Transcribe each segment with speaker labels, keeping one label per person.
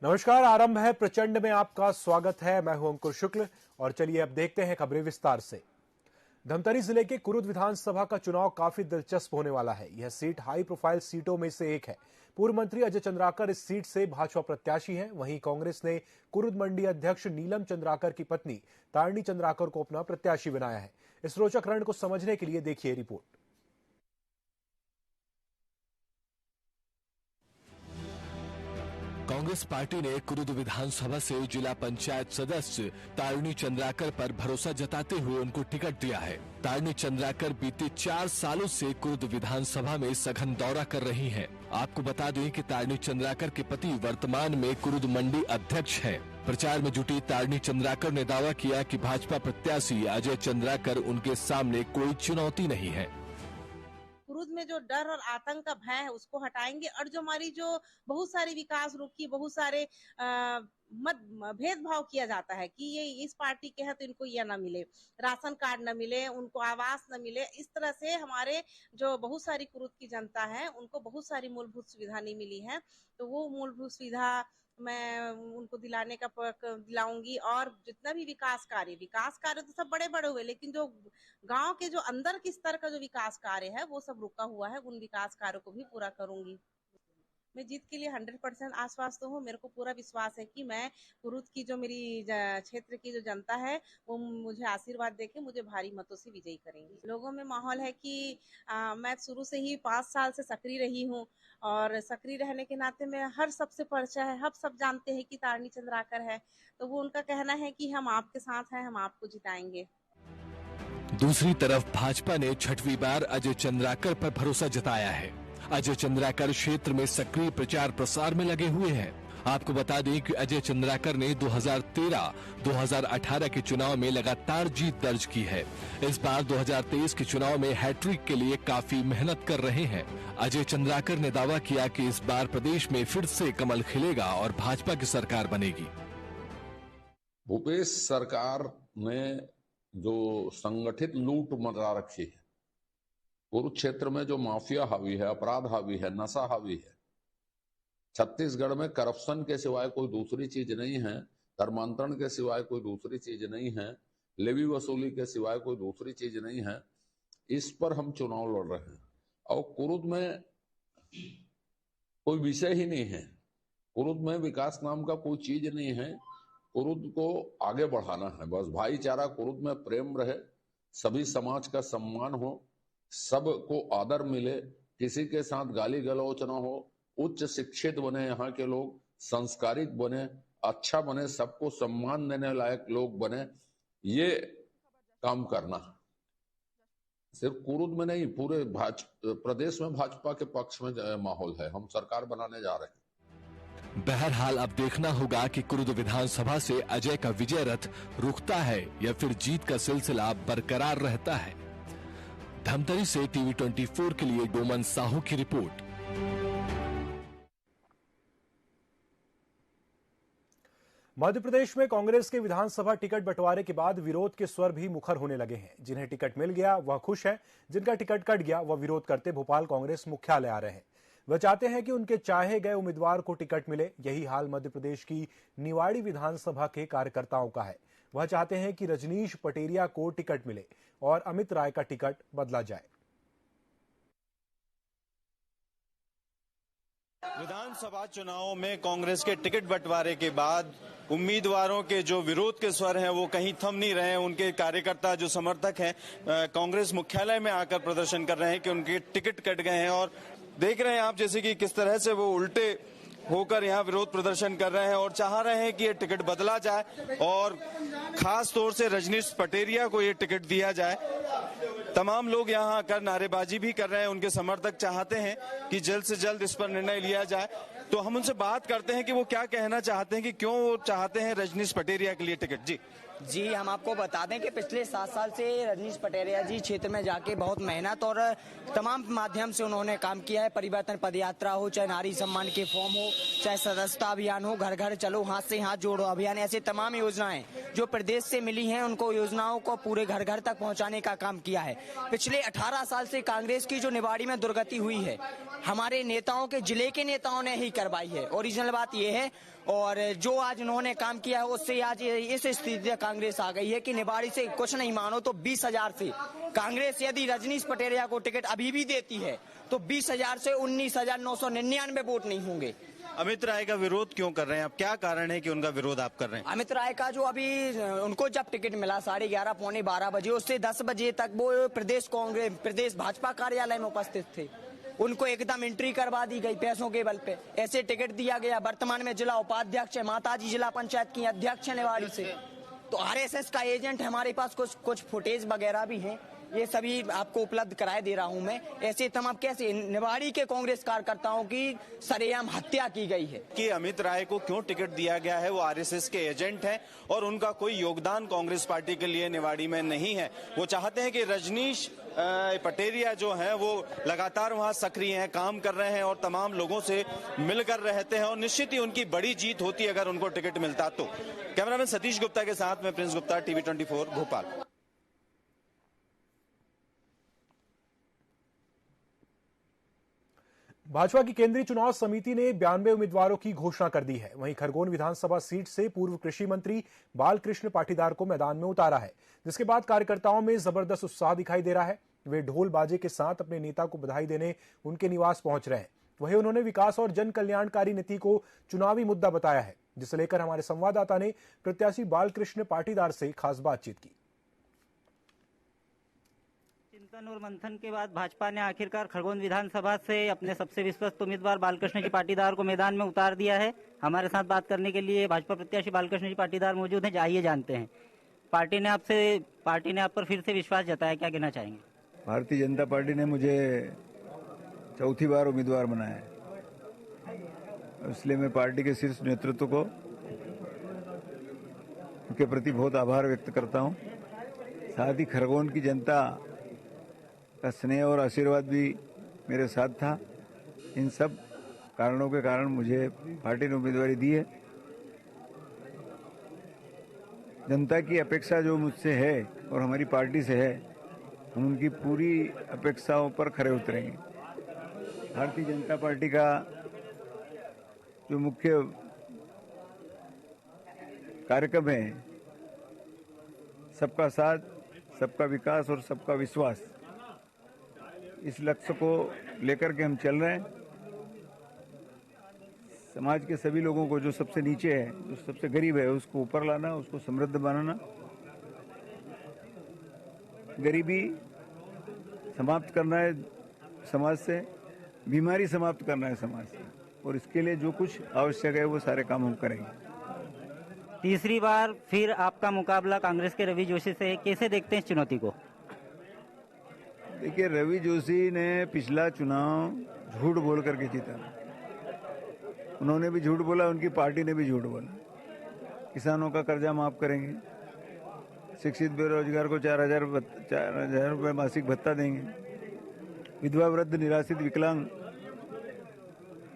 Speaker 1: नमस्कार, आरंभ है प्रचंड में आपका स्वागत है। मैं हूं अंकुर शुक्ल और चलिए अब देखते हैं खबरें विस्तार से। धमतरी जिले के कुरुद विधानसभा का चुनाव काफी दिलचस्प होने वाला है। यह सीट हाई प्रोफाइल सीटों में से एक है। पूर्व मंत्री अजय चंद्राकर इस सीट से भाजपा प्रत्याशी हैं। वहीं कांग्रेस ने कुरुद मंडी अध्यक्ष नीलम चंद्राकर की पत्नी तारणी चंद्राकर को अपना प्रत्याशी बनाया है। इस रोचक रण को समझने के लिए देखिए रिपोर्ट।
Speaker 2: कांग्रेस पार्टी ने कुरुद विधानसभा से जिला पंचायत सदस्य तारणी चंद्राकर पर भरोसा जताते हुए उनको टिकट दिया है। तारणी चंद्राकर बीते 4 सालों से कुरुद विधानसभा में सघन दौरा कर रही हैं। आपको बता दें कि तारणी चंद्राकर के पति वर्तमान में कुरुद मंडी अध्यक्ष हैं। प्रचार में जुटी तारणी चंद्राकर ने दावा किया कि भाजपा प्रत्याशी अजय चंद्राकर उनके सामने कोई चुनौती नहीं है।
Speaker 3: कुरुद में जो डर और आतंक का भय है उसको हटाएंगे और जो हमारी जो बहुत सारी विकास रूपी बहुत सारे भेदभाव किया जाता है कि ये इस पार्टी के है तो इनको यह न मिले, राशन कार्ड न मिले, उनको आवास न मिले, इस तरह से हमारे जो बहुत सारी कुरुद की जनता है उनको बहुत सारी मूलभूत सुविधा नहीं मिली है। तो वो मूलभूत सुविधा मैं उनको दिलाऊंगी और जितना भी विकास कार्य तो सब बड़े बड़े हुए, लेकिन जो गांव के जो अंदर के स्तर का जो विकास कार्य है वो सब रुका हुआ है। उन विकास कार्यों को भी पूरा करूंगी। मैं जीत के लिए 100% आश्वस्त तो हूँ। मेरे को पूरा विश्वास है कि मैं कुरुद की जो मेरी क्षेत्र की जो जनता है वो मुझे आशीर्वाद देके मुझे भारी मतों से विजयी करेंगी। लोगों में माहौल है कि मैं शुरू से ही 5 साल से सक्रिय रही हूँ और सक्रिय रहने के नाते में हर सबसे परिचय है। हम सब जानते हैं कि तारणी चंद्राकर है, तो वो उनका कहना है कि हम आपके साथ हैं, हम आपको जिताएंगे।
Speaker 2: दूसरी तरफ भाजपा ने 6वीं बार अजय चंद्राकर पर भरोसा जताया है। अजय चंद्राकर क्षेत्र में सक्रिय प्रचार प्रसार में लगे हुए हैं। आपको बता दें कि अजय चंद्राकर ने 2013-2018 के चुनाव में लगातार जीत दर्ज की है। इस बार 2023 के चुनाव में हैट्रिक के लिए काफी मेहनत कर रहे हैं। अजय चंद्राकर ने दावा किया कि इस बार प्रदेश में फिर से कमल खिलेगा और भाजपा की सरकार बनेगी।
Speaker 4: भूपेश सरकार ने जो संगठित लूट मचा रखी है, कुरुक्षेत्र में जो माफिया हावी है, अपराध हावी है, नशा हावी है, छत्तीसगढ़ में करप्शन के सिवाय कोई दूसरी चीज नहीं है, धर्मांतरण के सिवाय कोई दूसरी चीज नहीं है, लेवी वसूली के सिवाय कोई दूसरी चीज नहीं है। इस पर हम चुनाव लड़ रहे हैं और कुरुद में कोई विषय ही नहीं है। कुरुद में विकास नाम का कोई चीज नहीं है। कुरुद को आगे बढ़ाना है, बस भाईचारा कुरुद में प्रेम रहे, सभी समाज का सम्मान हो, सबको आदर मिले, किसी के साथ गाली गलौच न हो, उच्च शिक्षित बने, यहाँ के लोग संस्कारित बने, अच्छा बने, सबको सम्मान देने लायक लोग बने, ये काम करना। सिर्फ कुरुद में नहीं, पूरे प्रदेश में भाजपा के पक्ष में माहौल है। हम सरकार बनाने जा रहे हैं।
Speaker 2: बहरहाल अब देखना होगा कि कुरुद विधानसभा से अजय का विजय रथ रुकता है या फिर जीत का सिलसिला बरकरार रहता है। धमतरी से टीवी 24 के लिए डोमन साहू की रिपोर्ट।
Speaker 1: मध्य प्रदेश में कांग्रेस के विधानसभा टिकट बंटवारे के बाद विरोध के स्वर भी मुखर होने लगे हैं। जिन्हें टिकट मिल गया वह खुश है, जिनका टिकट कट गया वह विरोध करते भोपाल कांग्रेस मुख्यालय आ रहे हैं। वह चाहते हैं कि उनके चाहे गए उम्मीदवार को टिकट मिले। यही हाल मध्य प्रदेश की निवाड़ी विधानसभा के कार्यकर्ताओं का है। वह चाहते हैं कि रजनीश पटेरिया को टिकट मिले और अमित राय का टिकट बदला जाए।
Speaker 5: विधानसभा चुनावों में कांग्रेस के टिकट बंटवारे के बाद उम्मीदवारों के जो विरोध के स्वर हैं वो कहीं थम नहीं रहे हैं। उनके कार्यकर्ता जो समर्थक हैं कांग्रेस मुख्यालय में आकर प्रदर्शन कर रहे हैं कि उनके टिकट कट गए हैं और देख रहे हैं आप जैसे कि किस तरह से वो उल्टे होकर यहाँ विरोध प्रदर्शन कर रहे हैं और चाह रहे हैं कि ये टिकट बदला जाए और खास तौर से रजनीश पटेरिया को ये टिकट दिया जाए। तमाम लोग यहाँ आकर नारेबाजी भी कर रहे हैं। उनके समर्थक चाहते हैं कि जल्द से जल्द इस पर निर्णय लिया जाए। तो हम उनसे बात करते हैं कि वो क्या कहना चाहते हैं, कि क्यों वो चाहते हैं रजनीश पटेरिया के लिए टिकट।
Speaker 6: जी हम आपको बता दें कि पिछले 7 साल से रजनीश पटेरिया जी क्षेत्र में जाके बहुत मेहनत और तमाम माध्यम से उन्होंने काम किया है। परिवर्तन पदयात्रा हो, चाहे नारी सम्मान के फॉर्म हो, चाहे सदस्यता अभियान हो, घर घर चलो, हाथ से हाथ जोड़ो अभियान, ऐसे तमाम योजनाएं जो प्रदेश से मिली हैं उनको योजनाओं को पूरे घर घर तक पहुंचाने का काम किया है। पिछले 18 साल से कांग्रेस की जो निवाड़ी में दुर्गति हुई है हमारे नेताओं के, जिले के नेताओं ने ही करवाई है। ओरिजिनल बात यह है और जो आज उन्होंने काम किया है उससे आज इस स्थिति कांग्रेस आ गई है कि निवाड़ी से कुछ नहीं मानो तो 20,000 से कांग्रेस यदि रजनीश पटेरिया को टिकट अभी भी देती है तो 20,000 से 19,999 वोट नहीं होंगे।
Speaker 5: अमित राय का विरोध क्यों कर रहे हैं आप? क्या कारण है कि उनका विरोध आप कर रहे हैं?
Speaker 6: अमित राय का जो अभी उनको जब टिकट मिला 11:30 पौने 12 बजे, उससे 10 बजे तक वो प्रदेश भाजपा कार्यालय में उपस्थित थे। उनको एकदम एंट्री करवा दी गई पैसों के बल पे, ऐसे टिकट दिया गया। वर्तमान में जिला उपाध्यक्ष है, माताजी जिला पंचायत की अध्यक्ष है निवाड़ी से। तो आरएसएस का एजेंट हमारे पास कुछ फुटेज वगैरह भी हैं, ये सभी आपको उपलब्ध कराए दे रहा हूं मैं। ऐसे तमाम कैसे निवाड़ी के कांग्रेस कार्यकर्ताओं की सरेआम हत्या की गई है।
Speaker 5: कि अमित राय को क्यों टिकट दिया गया है? वो आरएसएस के एजेंट हैं और उनका कोई योगदान कांग्रेस पार्टी के लिए निवाड़ी में नहीं है। वो चाहते हैं कि रजनीश पटेरिया जो हैं वो लगातार वहां सक्रिय हैं, काम कर रहे हैं और तमाम लोगों से मिलकर रहते हैं और निश्चित ही उनकी बड़ी जीत होती अगर उनको टिकट मिलता तो। कैमरामैन सतीश गुप्ता के साथ में प्रिंस गुप्ता, टीवी 24 भोपाल।
Speaker 1: भाजपा की केंद्रीय चुनाव समिति ने 92 उम्मीदवारों की घोषणा कर दी है। वहीं खरगोन विधानसभा सीट से पूर्व कृषि मंत्री बालकृष्ण पाटीदार को मैदान में उतारा है, जिसके बाद कार्यकर्ताओं में जबरदस्त उत्साह दिखाई दे रहा है। वे ढोल बाजे के साथ अपने नेता को बधाई देने उनके निवास पहुंच रहे हैं। वहीं उन्होंने विकास और जन कल्याणकारी नीति को चुनावी मुद्दा बताया है, जिसे लेकर हमारे संवाददाता ने प्रत्याशी बालकृष्ण पाटीदार से खास बातचीत की।
Speaker 7: चिंतन और मंथन के बाद भाजपा ने आखिरकार खरगोन विधानसभा से अपने सबसे विश्वस्त उम्मीदवार बालकृष्ण जी पाटीदार को मैदान में उतार दिया है। हमारे साथ बात करने के लिए भाजपा प्रत्याशी बालकृष्ण जी पाटीदार मौजूद हैं। आइए जानते हैं, पार्टी ने आप पर फिर से विश्वास जताया, क्या कहना चाहेंगे?
Speaker 8: भारतीय जनता पार्टी ने मुझे चौथी बार उम्मीदवार बनाया है, इसलिए मैं पार्टी के शीर्ष नेतृत्व को उनके प्रति बहुत आभार व्यक्त करता हूं। साथ ही खरगोन की जनता का स्नेह और आशीर्वाद भी मेरे साथ था। इन सब कारणों के कारण मुझे पार्टी ने उम्मीदवारी दी है। जनता की अपेक्षा जो मुझसे है और हमारी पार्टी से है, हम उनकी पूरी अपेक्षाओं पर खरे उतरेंगे। भारतीय जनता पार्टी का जो मुख्य कार्यक्रम है, सबका साथ, सबका विकास और सबका विश्वास, इस लक्ष्य को लेकर के हम चल रहे हैं। समाज के सभी लोगों को, जो सबसे नीचे है, जो सबसे गरीब है, उसको ऊपर लाना, उसको समृद्ध बनाना, गरीबी समाप्त करना है समाज से, बीमारी समाप्त करना है समाज से, और इसके लिए जो कुछ आवश्यक है वो सारे काम हम करेंगे।
Speaker 7: तीसरी बार फिर आपका मुकाबला कांग्रेस के रवि जोशी से, कैसे देखते हैं इस चुनौती को?
Speaker 8: देखिए, रवि जोशी ने पिछला चुनाव झूठ बोल करके जीता। उन्होंने भी झूठ बोला, उनकी पार्टी ने भी झूठ बोला। किसानों का कर्जा माफ करेंगे, शिक्षित बेरोजगार को 4,000 रुपये मासिक भत्ता देंगे, विधवा वृद्ध निराश्रित विकलांग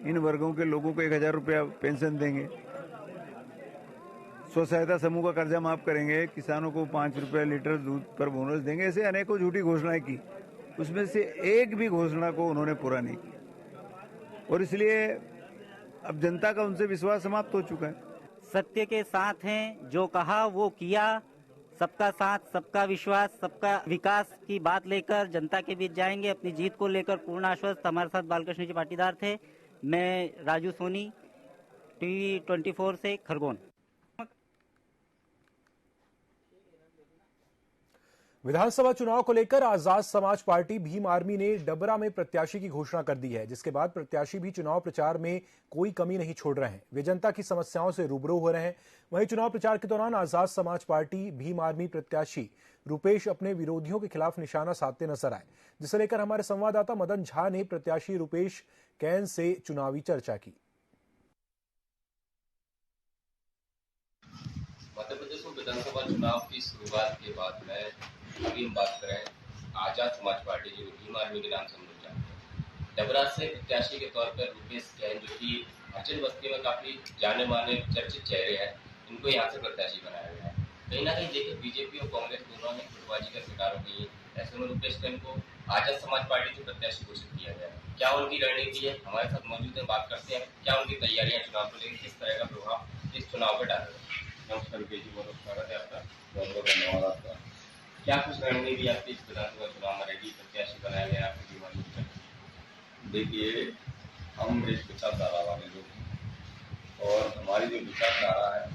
Speaker 8: इन वर्गों के लोगों को 1,000 रुपया पेंशन देंगे, स्व सहायता समूह का कर्जा माफ करेंगे, किसानों को 5 रुपये लीटर दूध पर बोनस देंगे। ऐसे अनेकों झूठी घोषणाएं की, उसमें से एक भी घोषणा को उन्होंने पूरा नहीं किया, और इसलिए अब जनता का उनसे विश्वास समाप्त हो चुका है।
Speaker 7: सत्य के साथ हैं, जो कहा वो किया, सबका साथ, सबका विश्वास, सबका विकास की बात लेकर जनता के बीच जाएंगे। अपनी जीत को लेकर पूर्ण आश्वस्त। हमारे साथ बालकृष्ण जी पाटीदार थे। मैं राजू सोनी, टीवी 24 से खरगोन।
Speaker 1: विधानसभा चुनाव को लेकर आजाद समाज पार्टी भीम आर्मी ने डबरा में प्रत्याशी की घोषणा कर दी है, जिसके बाद प्रत्याशी भी चुनाव प्रचार में कोई कमी नहीं छोड़ रहे हैं। वे जनता की समस्याओं से रूबरू हो रहे हैं। वहीं चुनाव प्रचार के दौरान आजाद समाज पार्टी भीम आर्मी प्रत्याशी रुपेश अपने विरोधियों के खिलाफ निशाना साधते नजर आए, जिसे लेकर हमारे संवाददाता मदन झा ने प्रत्याशी रुपेश कैन से चुनावी चर्चा की।
Speaker 9: मध्य प्रदेश में विधानसभा चुनाव की शुरुआत के बाद में अभी हम बात करें आजाद समाज पार्टी जो भीम आर्मी के नाम से हम लोग जानते हैं, डबरा से प्रत्याशी के तौर पर रुपेश कैन, जो कि अचल बस्ती में काफी जाने माने चर्चित चेहरे हैं, इनको यहाँ से प्रत्याशी बनाया गया है। कहीं ना कहीं देखिए, बीजेपी और कांग्रेस दोनों ही गुटबाजी का शिकार हो गई है। ऐसे में रुपेश कैन को आजाद समाज पार्टी से प्रत्याशी घोषित किया गया। क्या उनकी रणनीति है? हमारे साथ मौजूद है, बात करते हैं। क्या उनकी तैयारियां चुनाव को लेकर, किस तरह का प्रभाव इस चुनाव पर डालेगा? नमस्कार रुपेश जी, बहुत स्वागत है आपका। बहुत बहुत धन्यवाद आपका। क्या कुछ रणनीति आपकी इस विधानसभा चुनाव में रहेगी? प्रत्याशी बनाया गया आपकी बीमारी?
Speaker 10: देखिए, हम एक विचारधारा वाले लोग हैं और हमारी जो विचारधारा है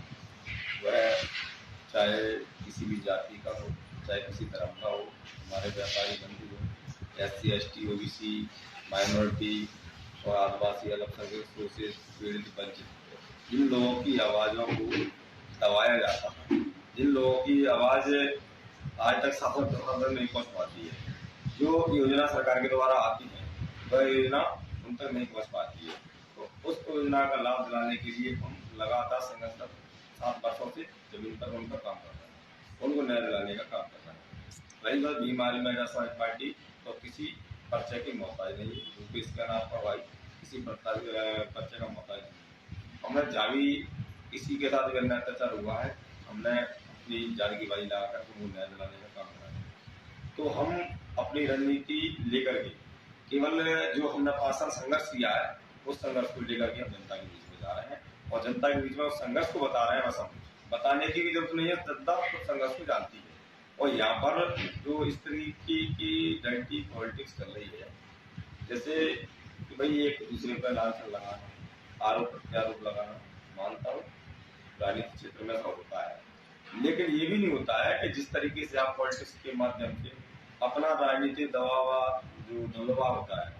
Speaker 10: वह चाहे किसी भी जाति का हो, चाहे किसी धर्म का हो, हमारे व्यापारी बंधु हो, SC ST OBC माइनॉरिटी और आदिवासी अल्पसंख्यक सोशल पीड़ित वंचित, जिन लोगों की आवाज़ों को दबाया जाता है, जिन लोगों की आवाज़ आज तक शासन प्रशासन नहीं पहुँच पाती है, जो योजना सरकार के द्वारा आती है वह योजना उन तक नहीं पहुँच पाती है, तो उस योजना का लाभ दिलाने के लिए हम लगातार संगठन 7 वर्षों से जमीन पर उनका काम कर रहे हैं, उनको न्याय दिलाने का काम कर रहे हैं। रही बात बीमारी में आजाद समाज पार्टी तो किसी पर्चे की मोहताज नहीं, क्योंकि इसका नाम पर भाई किसी पर्चे का मोहताज नहीं। हमने जावी किसी के साथ भी अन्याय अत्याचार हुआ है, हमने अपनी जान की बाजी लगाकर उनको न्याय दिलाने का काम करा है। तो हम अपनी रणनीति लेकर के केवल जो हमने 5 साल संघर्ष किया है उस संघर्ष को लेकर के हम जनता के बीच में जा रहे हैं और जनता के बीच में उस संघर्ष को बता रहे हैं। बस हम बताने की भी जरूरत नहीं है, जनता उस संघर्ष को जानती है। और यहाँ पर जो इस तरीके की डर्टी पॉलिटिक्स चल रही है, जैसे कि भाई एक दूसरे पर लांछन लगाना, आरोप प्रत्यारोप लगाना, मानता हूँ राजनीतिक क्षेत्र में ऐसा होता है, लेकिन ये भी नहीं होता है कि जिस तरीके से आप पॉलिटिक्स के माध्यम से अपना राजनीतिक दबाव जो दबदबा होता है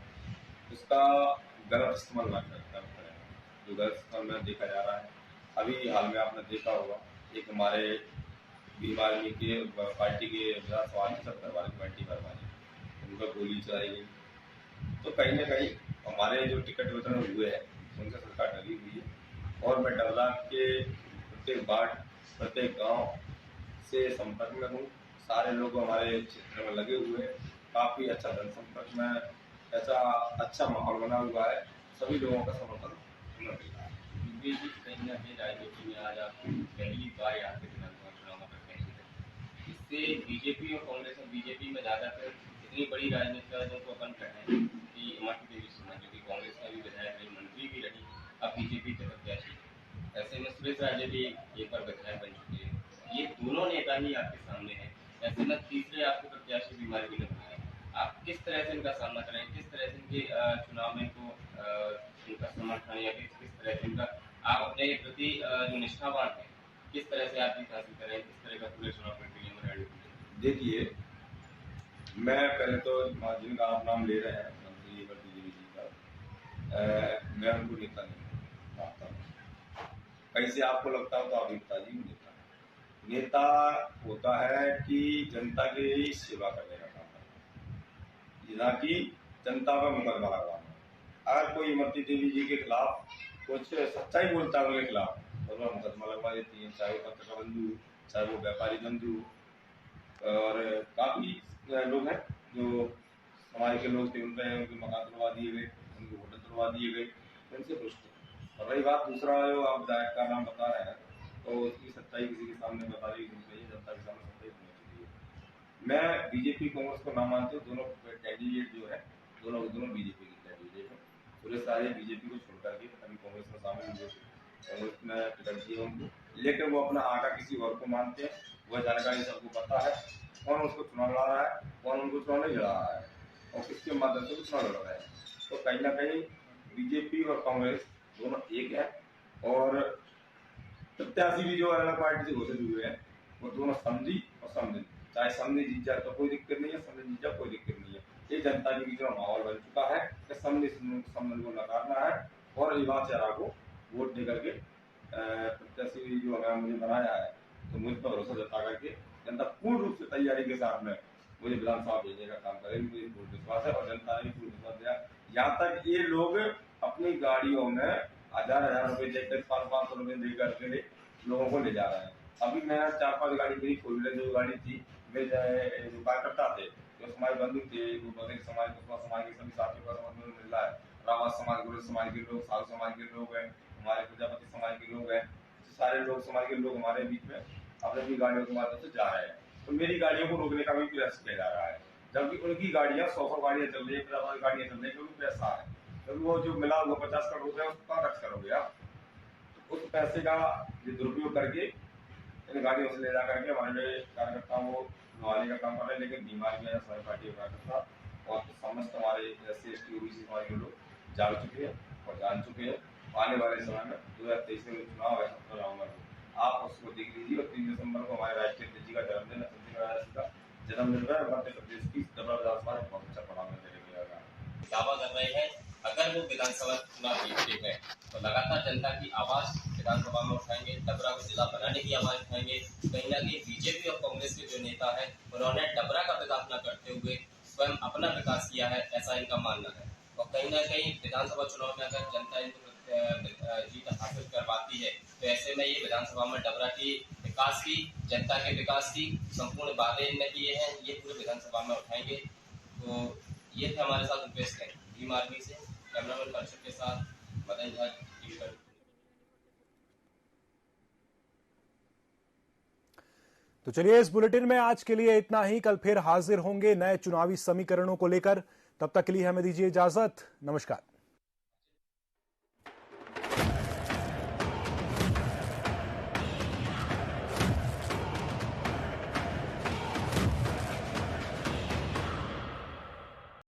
Speaker 10: उसका गलत इस्तेमाल न करें, जो गलत इस्तेमाल में देखा जा रहा है। अभी हाल में आपने देखा होगा एक हमारे बीमारी के पार्टी के विधानसभा सत्तर वाली पार्टी भरवानी उनका गोली चलाई गई, तो कहीं ना कहीं हमारे जो टिकट वितरण हुए हैं उनका सरकार डरी हुई है। और मैं डबला के प्रत्येक वार्ड प्रत्येक गांव से संपर्क में हूँ, सारे लोग हमारे क्षेत्र में लगे हुए हैं, काफ़ी अच्छा जनसंपर्क में ऐसा अच्छा माहौल बना हुआ है, सभी लोगों का समर्थन मिल रहा है।
Speaker 9: कहीं ना कहीं राजनीति में आज आप पहली बार यहाँ पे विधानसभा चुनाव में प्रत्याशी थे, इससे बीजेपी और कांग्रेस और बीजेपी में ज़्यादातर इतनी बड़ी राजनीतिक को अपन कहें कि इमरती देवी सिन्हा जो कि कांग्रेस का भी विधायक रही, मंत्री भी रही, अब बीजेपी के प्रत्याशी, ऐसे में सुरेश राजे भी एक बार विधायक बन चुके हैं, ये दोनों नेता ही आपके सामने हैं, ऐसे में तीसरे आपको प्रत्याशी बीमारी भी नहीं बनाए, आप किस तरह से इनका सामना करें, किस तरह से इनके चुनाव में इनको इनका समर्थन या किस तरह से इनका आप अपने प्रति जो निष्ठावान है किस तरह से आप जीत हासिल करें, किस तरह का पूरे चुनाव प्रक्रिया में रणनीति?
Speaker 10: देखिए, मैं पहले तो जिनका आप नाम ले रहे हैं मंत्री इमरती देवी जी का, मैं उनको नेता नहीं मानता हूँ। कहीं से आपको लगता हो तो आप नेता जी नेता होता है कि जनता की सेवा करने का काम करना, ना कि जनता पर मुकदमा लगवाना। अगर कोई इमरती देवी जी के खिलाफ कुछ सच्चाई बोलता है उनके खिलाफ तो वह मुकदमा लगवा देती है, चाहे वो पत्रकार बंधु, चाहे वो व्यापारी बंधु, और काफ़ी लोग हैं जो समाज के लोग थे, उनके मकान तोड़वा दिए गए, उनके होटल तोड़वा दिए गए, उनसे पुष्ट। और रही बात दूसरा जो आप विधायक का नाम बता रहे हैं तो उसकी सच्चाई किसी के सामने बताने की जरूरत नहीं है, जनता के सामने सच्चाई होनी चाहिए। मैं बीजेपी कांग्रेस को ना मानते हूँ, दोनों कैंडिडेट जो है दोनों बीजेपी के कैंडिडेट हैं। सुरेश राजे बीजेपी को छोड़ करके अभी कांग्रेस में शामिल हुए थे, कांग्रेस में टिकट दिए उनको, लेकिन वो अपना आका किसी और को मानते हैं। वह जानकारी सबको पता है कौन उसको चुनाव लड़ा रहा है, कौन उनको चुनाव नहीं लड़ा रहा है और किसके माध्यम से चुनाव लड़ रहा है। तो कहीं ना कहीं बीजेपी और कांग्रेस दोनों एक है और प्रत्याशी भी जो अलग पार्टी से घोषित हुए हैं वो दोनों समझी और समझे, चाहे समझे जीत जाए तो कोई दिक्कत नहीं है, समझे जीत जाए कोई दिक्कत नहीं है। ये जनता के बीच में माहौल बन चुका है कि समझे समझ को नकारना है और युवा चेहरा को वोट दे करके प्रत्याशी जो अगर मुझे बनाया है तो मुझ पर भरोसा जता करके जनता पूर्ण रूप से तैयारी के साथ में मुझे विधानसभा भेजने का काम करेगी, मुझे पूर्ण विश्वास है और जनता ने पूर्ण विश्वास दिया। यहाँ तक ये लोग अपनी गाड़ियों में 1000 रुपये देकर 500 रुपये दे करके लोगों को ले जा रहे हैं। अभी मैं 4-5 गाड़ी मेरी फोर व्हीलर जो गाड़ी थी, मेरे जो कार्यकर्ता थे, जो समाज बंधु थे, जो बघेल समाज समाज के सभी साथियों का समर्थन मिल रहा है, रावत समाज, गुरु समाज के लोग, साधु समाज के लोग हैं, हमारे प्रजापति समाज के लोग हैं, सारे लोग समाज के लोग हमारे बीच में अपनी गाड़ियों के माध्यम से जा रहे हैं। तो मेरी गाड़ियों को रोकने का भी प्रयास किया जा रहा है।
Speaker 11: जबकि उनकी गाड़ियां 100 गाड़ियां चल रही है, 50 गाड़ियां चल रही है, क्योंकि पैसा है, क्योंकि वो जो मिला वो 50 करोड़ रुपया उसका खर्च करोगे आप, उस पैसे का दुरुपयोग करके इन गाड़ियों से ले जा करके हमारे कार्यकर्ताओं को नुहाने का काम कर रहे हैं। लेकिन बीमार में समाज पार्टी कार्यकर्ता और समस्त हमारे SC ST OBC समाज के लोग जाग चुके हैं और जान चुके हैं। आने वाले समय में 2023 में चुनाव है, 17 नवंबर को आप उसको देख लीजिए। और 3 दिसंबर को हमारे राष्ट्रीय अध्यक्ष जी का जन्मदिन है, का जन्मदिन है। मध्य प्रदेश की जबरदस्त बहुत अच्छा परिणाम मिलेगा।
Speaker 9: दावा कर रहे हैं अगर वो विधानसभा चुनाव जीतते हैं तो लगातार जनता की आवाज विधानसभा में उठाएंगे, डबरा को जिला बनाने की आवाज उठाएंगे। कहीं ना कहीं बीजेपी और कांग्रेस के जो नेता है उन्होंने डबरा का विकास न करते हुए स्वयं अपना विकास किया है, ऐसा इनका मानना है। और कहीं ना कहीं विधानसभा चुनाव में अगर जनता इनको जीत हासिल करवाती है तो ऐसे में ये विधानसभा में डबरा की विकास की, जनता के विकास की संपूर्ण बातें इनने किए हैं, ये पूरे विधानसभा में उठाएंगे। तो ये थे हमारे साथ रुपेश सिंह भीम आर्मी से, कैमरामैन परिषद के साथ मदन झा।
Speaker 1: तो चलिए इस बुलेटिन में आज के लिए इतना ही। कल फिर हाजिर होंगे नए चुनावी समीकरणों को लेकर। तब तक के लिए हमें दीजिए इजाजत। नमस्कार।